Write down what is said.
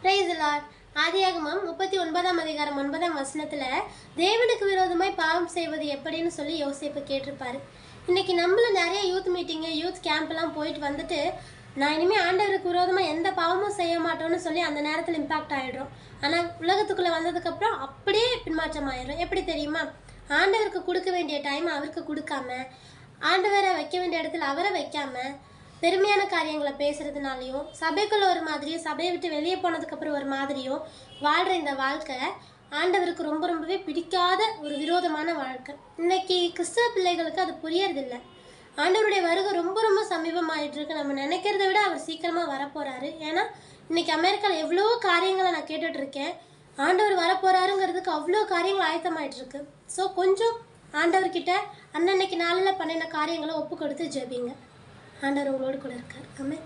Praise the Lord. ஆதியாகமம் 39ஆம் அதிகாரம் 9ஆம் வசனத்துல தேவனுக்கு விரோதமாய் பாவம் செய்வது எப்படின்னு சொல்லி யோசேப்பு கேட்டிருப்பாரு. இன்னைக்கு நம்மளும் நிறைய யூத் மீட்டிங்கு யூத் கேம்ப்லாம் போயிட்டு வந்துட்டு நான் இனிமேல் ஆண்டவருக்கு விரோதமாக எந்த பாவமும் செய்ய மாட்டோம்னு சொல்லி அந்த நேரத்தில் இம்பாக்ட் ஆகிடும். ஆனால் உலகத்துக்குள்ளே வந்ததுக்கப்புறம் அப்படியே பின்மாற்றம் ஆயிடும். எப்படி தெரியுமா? ஆண்டவருக்கு கொடுக்க வேண்டிய டைம் அவருக்கு கொடுக்காம, ஆண்டவரை வைக்க வேண்டிய இடத்துல அவரை வைக்காம, பெருமையான காரியங்களை பேசுறதுனாலையும், சபைக்குள்ள ஒரு மாதிரியும் சபையை விட்டு வெளியே போனதுக்கப்புறம் ஒரு மாதிரியும் வாழ்கிற இந்த வாழ்க்கை ஆண்டவருக்கு ரொம்பவே பிடிக்காத ஒரு விரோதமான வாழ்க்கை. இன்னைக்கு கிறிஸ்தவ பிள்ளைகளுக்கு அது புரியறதில்லை. ஆண்டவருடைய வருகை ரொம்ப சமீபமாயிட்டு இருக்கு. நம்ம நினைக்கிறத விட அவர் சீக்கிரமாக வரப்போறாரு. ஏன்னா இன்னைக்கு அமெரிக்காவில் எவ்வளோ காரியங்களை நான் கேட்டுட்டு இருக்கேன். ஆண்டவர் வரப்போறாருங்கிறதுக்கு அவ்வளோ காரியங்கள் ஆயத்தமாயிட்டு இருக்கு. ஸோ கொஞ்சம் ஆண்டவர்கிட்ட அன்னன்னைக்கு நாளில் பண்ணின காரியங்களை ஒப்பு கொடுத்து ஜெபிங்க. ஆண்டவர் உங்களோடு கூட இருக்கார். ஆமென்.